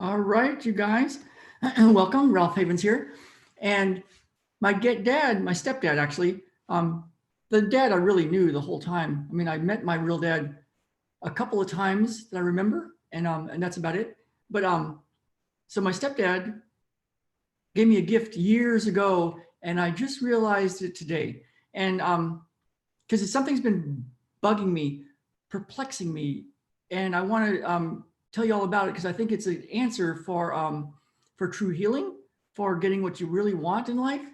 All right, you guys, welcome. Ralph Havens here. And my dad, my stepdad, actually, the dad I really knew the whole time. I mean, I met my real dad a couple of times that I remember, and that's about it. But so my stepdad gave me a gift years ago, and I just realized it today. And because something's been bugging me, perplexing me, and I want to tell you all about it because I think it's an answer for true healing, for getting what you really want in life,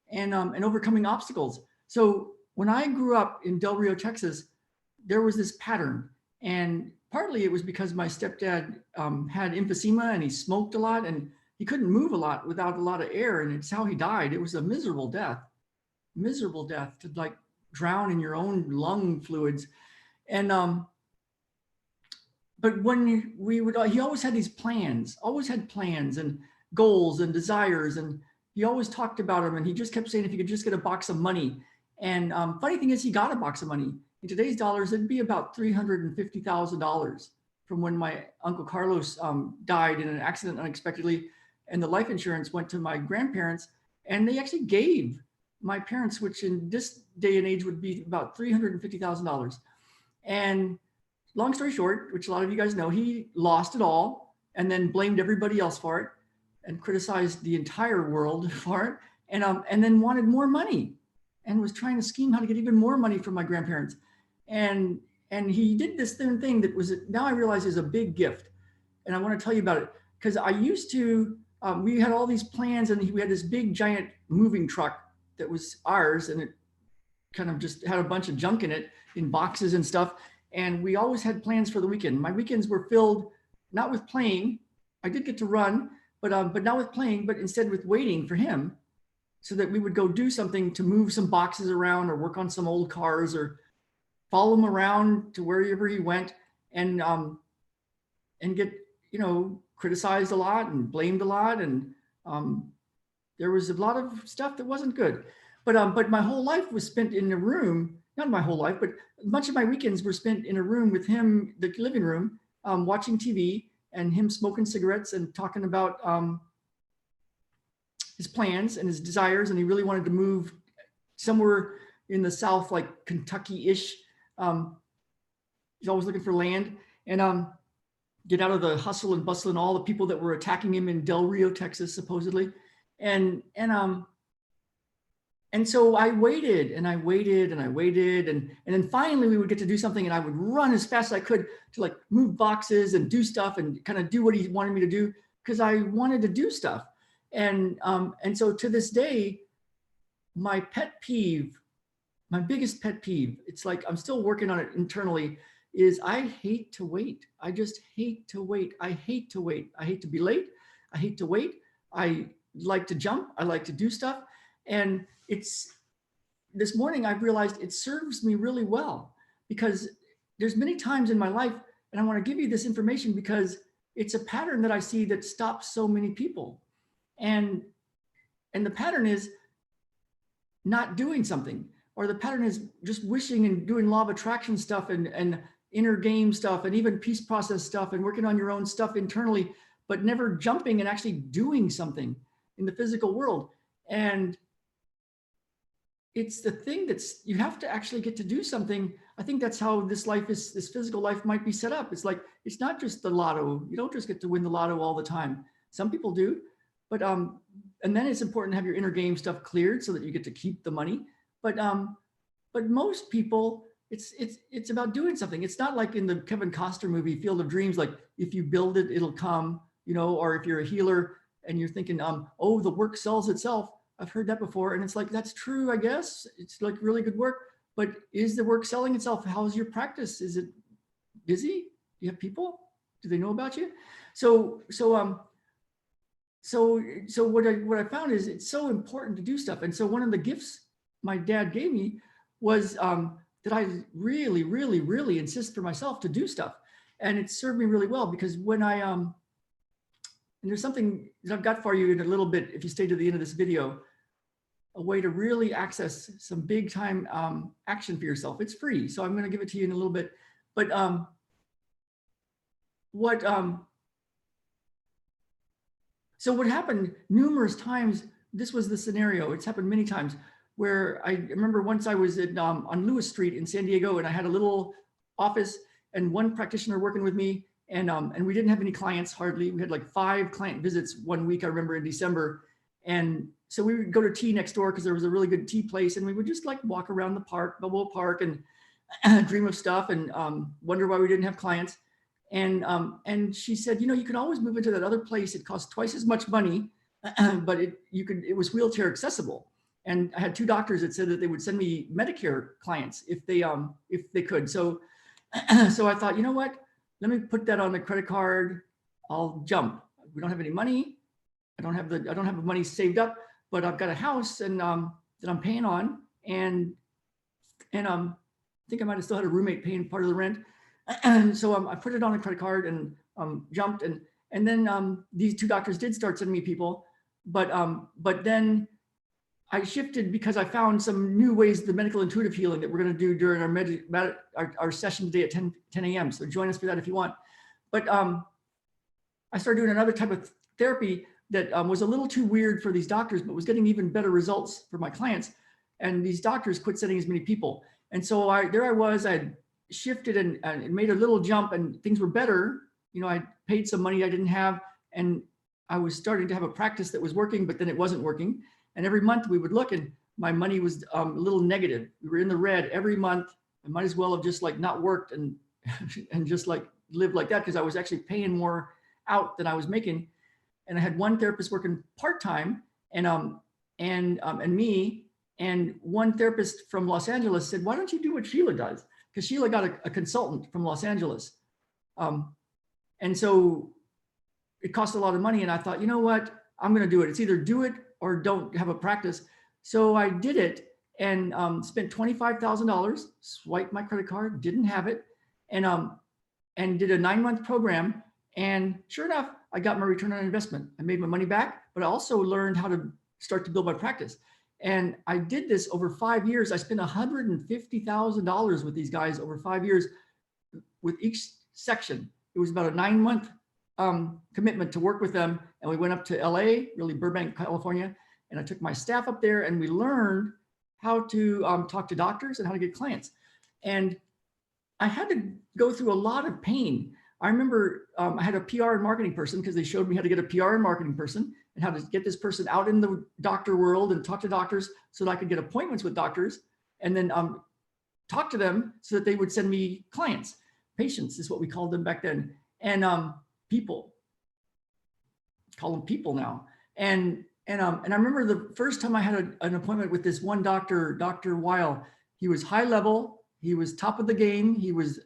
and overcoming obstacles. So when I grew up in Del Rio, Texas, there was this pattern, and partly it was because my stepdad had emphysema and he smoked a lot and he couldn't move a lot without a lot of air, and it's how he died. It was a miserable death to like drown in your own lung fluids. And but when we would, he always had these plans, always had plans and goals and desires, and he always talked about them. And he just kept saying, if you could just get a box of money. And funny thing is, he got a box of money. In today's dollars, it'd be about $350,000 from when my Uncle Carlos died in an accident unexpectedly, and the life insurance went to my grandparents, and they actually gave my parents, which in this day and age would be about $350,000. And long story short, which a lot of you guys know, he lost it all and then blamed everybody else for it and criticized the entire world for it, and then wanted more money and was trying to scheme how to get even more money from my grandparents. And and he did this thing that was, now I realize, is a big gift, and I want to tell you about it because I used to. We had all these plans, and we had this big giant moving truck that was ours, and it kind of just had a bunch of junk in it in boxes and stuff. And we always had plans for the weekend. My weekends were filled not with playing. I did get to run, but not with playing, but instead with waiting for him, so that we would go do something to move some boxes around or work on some old cars or follow him around to wherever he went, and get, criticized a lot and blamed a lot, and um, there was a lot of stuff that wasn't good. But my whole life was spent in a room. Not my whole life, but much of my weekends were spent in a room with him, the living room, watching TV, and him smoking cigarettes and talking about his plans and his desires. And he really wanted to move somewhere in the South, like Kentucky-ish. Um, he's always looking for land, and get out of the hustle and bustle and all the people that were attacking him in Del Rio, Texas, supposedly. And so I waited and I waited and I waited. And then finally we would get to do something, and I would run as fast as I could to like move boxes and do stuff and kind of do what he wanted me to do, because I wanted to do stuff. And so to this day, my pet peeve, my biggest pet peeve, it's like I'm still working on it internally, is I hate to wait. I just hate to wait. I hate to wait. I hate to be late. I hate to wait. I like to jump. I like to do stuff. And it's, this morning I've realized it serves me really well, because there's many times in my life, and I want to give you this information because it's a pattern that I see that stops so many people. And and the pattern is not doing something, or the pattern is just wishing and doing law of attraction stuff and inner game stuff and even peace process stuff and working on your own stuff internally, but never jumping and actually doing something in the physical world. And it's the thing that's, you have to actually get to do something. I think that's how this life is, this physical life might be set up. It's like, it's not just the lotto. You don't just get to win the lotto all the time. Some people do, but and then it's important to have your inner game stuff cleared so that you get to keep the money. But most people, it's about doing something. It's not like in the Kevin Costner movie Field of Dreams, like if you build it, it'll come, or if you're a healer and you're thinking, oh, the work sells itself. I've heard that before. And it's like, that's true, I guess. It's like really good work. But is the work selling itself? How's your practice? Is it busy? Do you have people? Do they know about you? So what I found is it's so important to do stuff. And so one of the gifts my dad gave me was that I really, really, really insist for myself to do stuff. And it served me really well, because when and there's something that I've got for you in a little bit, if you stay to the end of this video, a way to really access some big time action for yourself. It's free, so I'm going to give it to you in a little bit. But what So what happened numerous times, this was the scenario, it's happened many times, where I remember once I was on Lewis Street in San Diego, and I had a little office and one practitioner working with me, and we didn't have any clients hardly. We had like 5 client visits one week, I remember, in December. And so we would go to tea next door because there was a really good tea place, and we would just like walk around the park, Balboa Park, and dream of stuff, and wonder why we didn't have clients. And she said, you know, you can always move into that other place. It costs twice as much money, but it was wheelchair accessible. And I had 2 doctors that said that they would send me Medicare clients if they could. So so I thought, you know what? Let me put that on the credit card. I'll jump. We don't have any money. I don't have the money saved up, but I've got a house and that I'm paying on, and I think I might have still had a roommate paying part of the rent. And so I put it on a credit card and jumped, and then these 2 doctors did start sending me people, but then I shifted because I found some new ways, the medical intuitive healing that we're going to do during our session today at 10 a.m. So join us for that if you want. But I started doing another type of therapy that was a little too weird for these doctors, but was getting even better results for my clients. And these doctors quit sending as many people. And so I had shifted and made a little jump, and things were better. You know, I paid some money I didn't have, and I was starting to have a practice that was working, but then it wasn't working. And every month we would look, and my money was a little negative. We were in the red every month. I might as well have just like not worked and and just like lived like that, because I was actually paying more out than I was making. And I had one therapist working part-time, and me, and one therapist from Los Angeles said, why don't you do what Sheila does? Because Sheila got a consultant from Los Angeles. And so it cost a lot of money. And I thought, you know what, I'm going to do it. It's either do it or don't have a practice. So I did it, and spent $25,000, swiped my credit card, didn't have it, and did a 9-month program. And sure enough, I got my return on investment. I made my money back, but I also learned how to start to build my practice. And I did this over 5 years. I spent $150,000 with these guys over 5 years with each section. It was about a 9-month commitment to work with them. And we went up to LA, really Burbank, California. And I took my staff up there, and we learned how to talk to doctors and how to get clients. And I had to go through a lot of pain. I remember I had a PR and marketing person, because they showed me how to get a PR and marketing person and how to get this person out in the doctor world and talk to doctors so that I could get appointments with doctors, and then talk to them so that they would send me clients. Patients is what we called them back then. And people, call them people now. And I remember the first time I had an appointment with this one doctor, Dr. Weil. He was high level. He was top of the game. He was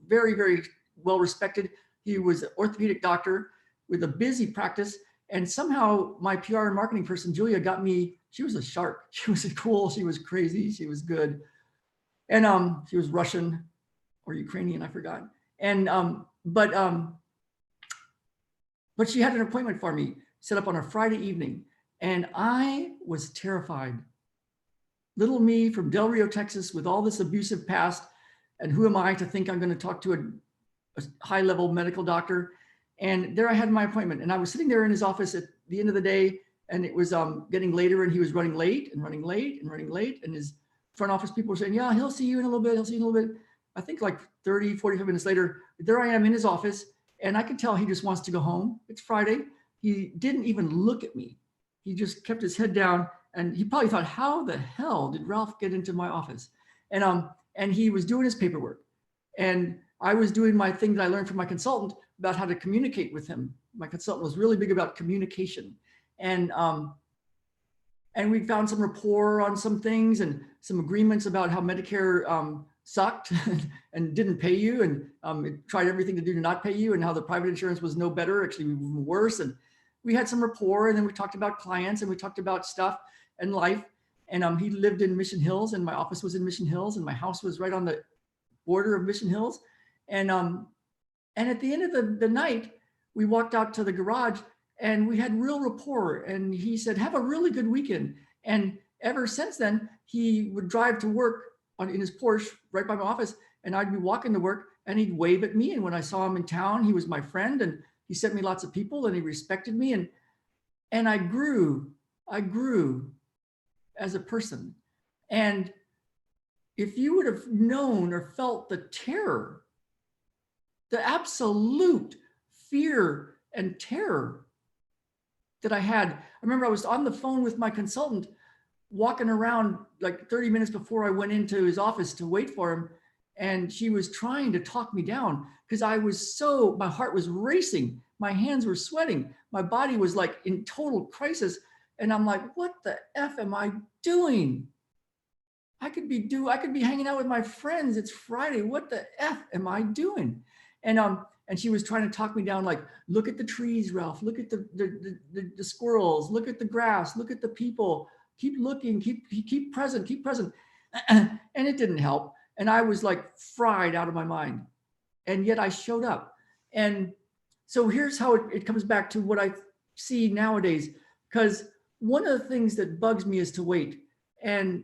very, very well respected. He was an orthopedic doctor with a busy practice. And somehow my PR and marketing person, Julia, got me. She was a shark. She was cool. She was crazy. She was good. And she was Russian or Ukrainian, I forgot. And but she had an appointment for me set up on a Friday evening, and I was terrified. Little me from Del Rio, Texas, with all this abusive past, and who am I to think I'm going to talk to a high-level medical doctor? And there I had my appointment, and I was sitting there in his office at the end of the day, and it was getting later, and he was running late and running late and running late, and his front office people were saying, yeah, he'll see you in a little bit, he'll see you in a little bit. I think like 30, 45 minutes later, there I am in his office, and I could tell he just wants to go home. It's Friday. He didn't even look at me. He just kept his head down, and he probably thought, how the hell did Ralph get into my office? And he was doing his paperwork, and I was doing my thing that I learned from my consultant about how to communicate with him. My consultant was really big about communication, and we found some rapport on some things and some agreements about how Medicare sucked and didn't pay you, and it tried everything to do to not pay you, and how the private insurance was no better, actually even worse. And we had some rapport, and then we talked about clients, and we talked about stuff and life. And he lived in Mission Hills, and my office was in Mission Hills, and my house was right on the border of Mission Hills. And at the end of the night, we walked out to the garage, and we had real rapport. And he said, have a really good weekend. And ever since then, he would drive to work in his Porsche right by my office, and I'd be walking to work, and he'd wave at me. And when I saw him in town, he was my friend, and he sent me lots of people, and he respected me. And I grew as a person. And if you would have known or felt the terror, the absolute fear and terror that I had. I remember I was on the phone with my consultant walking around like 30 minutes before I went into his office to wait for him. And she was trying to talk me down because I was so, my heart was racing. My hands were sweating. My body was like in total crisis. And I'm like, what the F am I doing? I could be hanging out with my friends. It's Friday. What the F am I doing? And she was trying to talk me down, like, look at the trees, Ralph, look at the squirrels, look at the grass, look at the people, keep looking, keep present. And it didn't help. And I was like fried out of my mind. And yet I showed up. And so here's how it comes back to what I see nowadays, because one of the things that bugs me is to wait. And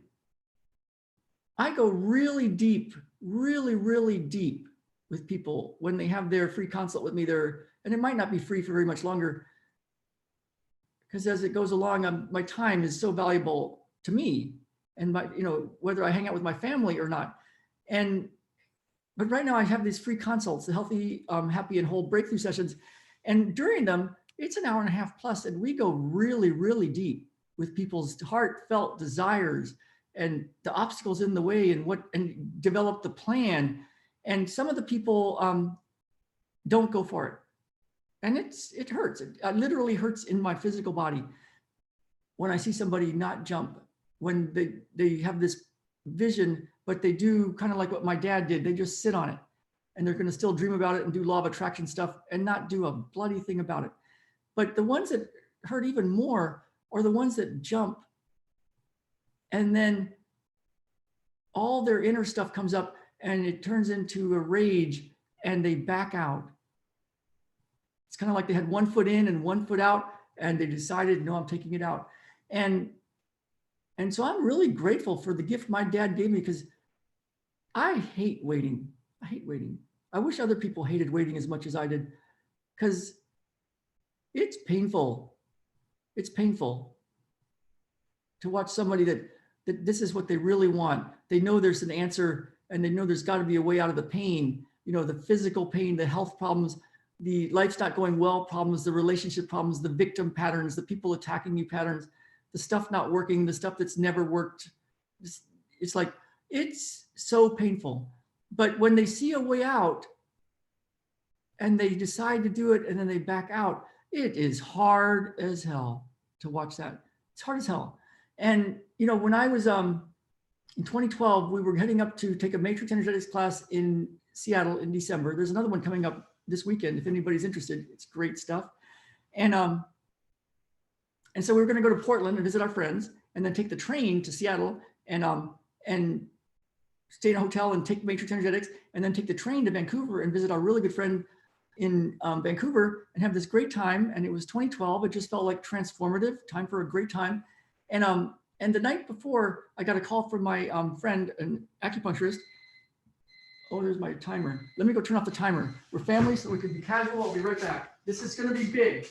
I go really deep, really deep with people when they have their free consult with me there. And it might not be free for very much longer, because as it goes along, my time is so valuable to me, and my, whether I hang out with my family or not. But right now I have these free consults, the Healthy, Happy and Whole Breakthrough Sessions. And during them, it's an hour and a half plus, and we go really deep with people's heartfelt desires and the obstacles in the way, and develop the plan. And some of the people don't go for it. And it hurts. It literally hurts in my physical body when I see somebody not jump, when they have this vision, but they do kind of like what my dad did. They just sit on it, and they're going to still dream about it and do law of attraction stuff and not do a bloody thing about it. But the ones that hurt even more are the ones that jump, and then all their inner stuff comes up and it turns into a rage, and they back out. It's kind of like they had 1 foot in and 1 foot out, and they decided, no, I'm taking it out. And so I'm really grateful for the gift my dad gave me, because I hate waiting. I wish other people hated waiting as much as I did, because it's painful. It's painful to watch somebody that this is what they really want. They know there's an answer, and they know there's got to be a way out of the pain, the physical pain, the health problems, the life's not going well problems, the relationship problems, the victim patterns, the people attacking you patterns, the stuff not working, the stuff that's never worked. It's like, it's so painful. But when they see a way out and they decide to do it and then they back out, it is hard as hell to watch that. It's hard as hell. And, when I was in 2012, we were heading up to take a matrix energetics class in Seattle in December. There's another one coming up this weekend if anybody's interested. It's great stuff. And so we were going to go to Portland and visit our friends, and then take the train to Seattle and stay in a hotel and take matrix energetics, and then take the train to Vancouver and visit our really good friend in Vancouver and have this great time. And it was 2012. It just felt like transformative time for a great time. And the night before, I got a call from my friend, an acupuncturist. Oh, there's my timer. Let me go turn off the timer. We're family, so we can be casual. I'll be right back. This is going to be big.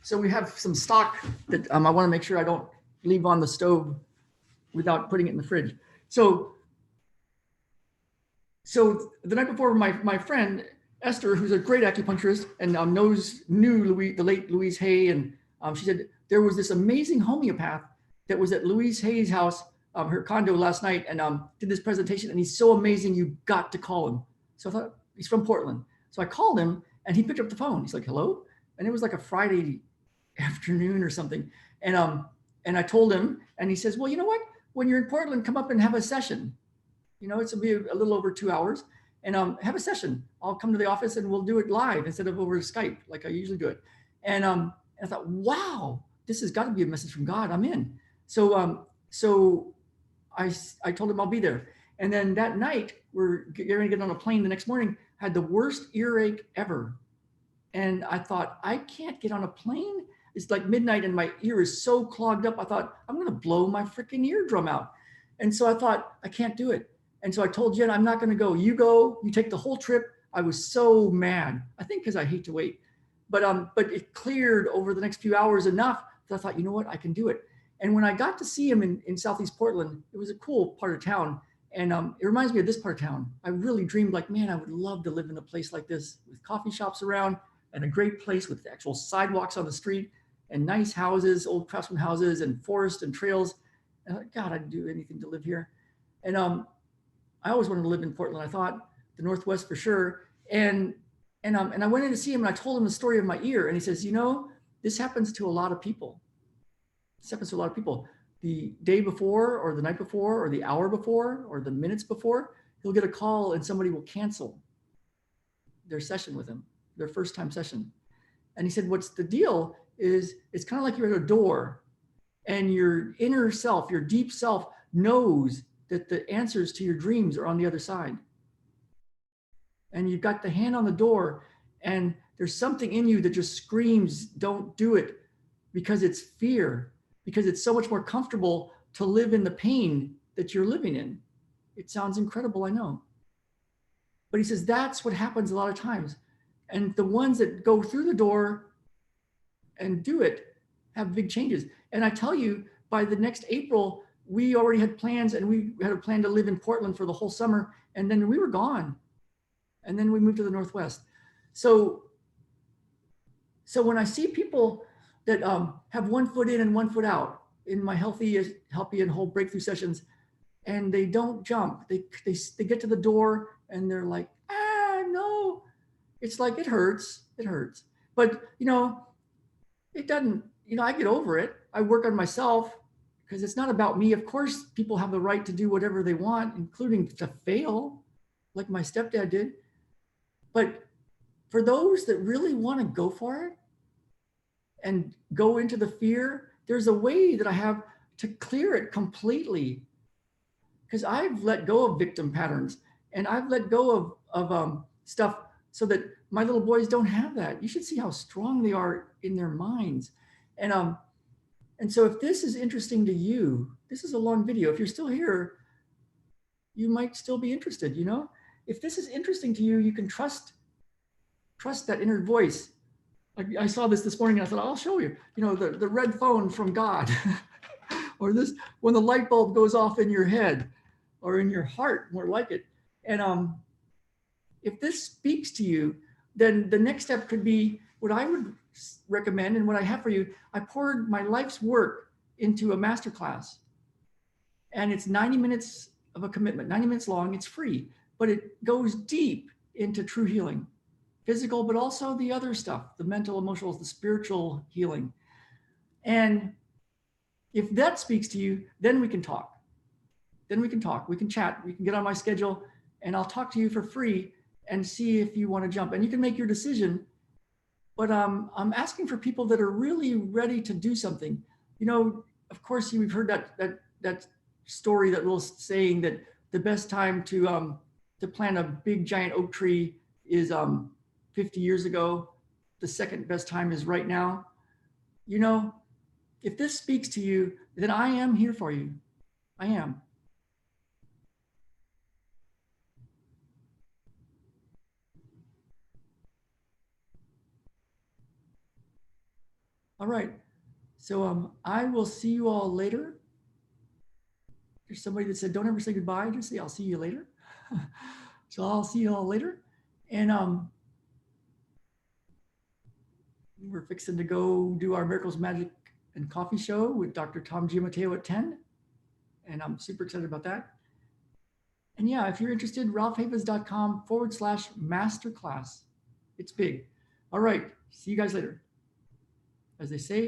So we have some stock that I want to make sure I don't leave on the stove without putting it in the fridge. So the night before, my friend Esther, who's a great acupuncturist and knew the late Louise Hay, and she said there was this amazing homeopath that was at Louise Hay's house, her condo last night, and did this presentation, and he's so amazing, you got to call him. So I thought, he's from Portland. So I called him, and he picked up the phone. He's like, hello? And it was like a Friday afternoon or something. And I told him, and he says, well, you know what? When you're in Portland, come up and have a session. It's be a little over 2 hours, and have a session. I'll come to the office and we'll do it live instead of over Skype like I usually do it. And I thought, wow, this has got to be a message from God. I'm in. So I told him I'll be there. And then that night, we're going to get on a plane the next morning. Had the worst earache ever. And I thought, I can't get on a plane. it's like midnight and my ear is so clogged up. I thought, I'm going to blow my freaking eardrum out. And so I thought, I can't do it. And so I told Jen, I'm not going to go. You go, you take the whole trip. I was so mad. I think because I hate to wait. But it cleared over the next few hours enough that I thought, you know what, I can do it. And when I got to see him in Southeast Portland, it was a cool part of town. And it reminds me of this part of town. I really dreamed like, man, I would love to live in a place like this with coffee shops around and a great place with actual sidewalks on the street and nice houses, old craftsman houses and forest and trails. And I thought, God, I'd do anything to live here. And I always wanted to live in Portland. I thought the Northwest for sure. And I went in to see him and I told him the story of my ear. And he says, you know, this happens to a lot of people. This happens to a lot of people. The day before or the night before or the hour before or the minutes before, he'll get a call and somebody will cancel their session with him, their first time session. And he said, what's the deal is it's kind of like you're at a door and your inner self, your deep self knows that the answers to your dreams are on the other side. And you've got the hand on the door and there's something in you that just screams, don't do it, because it's fear, because it's so much more comfortable to live in the pain that you're living in. It sounds incredible, I know. But he says, that's what happens a lot of times. And the ones that go through the door and do it have big changes. And I tell you, by the next April, we already had plans and we had a plan to live in Portland for the whole summer. And then we were gone. And then we moved to the Northwest. So when I see people that have 1 foot in and 1 foot out in my healthy and whole breakthrough sessions, and they don't jump, they get to the door and they're like, no, it's like, it hurts. But, you know, it doesn't, you know, I get over it. I work on myself because it's not about me. Of course, people have the right to do whatever they want, including to fail, like my stepdad did. But for those that really want to go for it and go into the fear, there's a way that I have to clear it completely. Because I've let go of victim patterns and I've let go of stuff so that my little boys don't have that. You should see how strong they are in their minds. And so if this is interesting to you, this is a long video. If you're still here, you might still be interested, you know? If this is interesting to you, you can trust that inner voice. I saw this morning and I thought, I'll show you, you know, the red phone from God or this, when the light bulb goes off in your head or in your heart, more like it. And if this speaks to you, then the next step could be what I would recommend and what I have for you. I poured my life's work into a masterclass and it's 90 minutes of a commitment, 90 minutes long, it's free, but it goes deep into true healing, physical, but also the other stuff, the mental, emotional, the spiritual healing. And if that speaks to you, then we can talk. We can chat, we can get on my schedule and I'll talk to you for free and see if you want to jump and you can make your decision. But I'm asking for people that are really ready to do something. You know, of course, you've heard that story, that little saying that the best time to plant a big giant oak tree is 50 years ago. The second best time is right now. You know, if this speaks to you, then I am here for you. I am. All right. So I will see you all later. There's somebody that said, don't ever say goodbye. Just say, I'll see you later. So I'll see you all later. And we're fixing to go do our Miracles, Magic, and Coffee show with Dr. Tom Giammatteo at 10. And I'm super excited about that. And yeah, if you're interested, ralphhavens.com/masterclass. It's big. All right. See you guys later. As they say,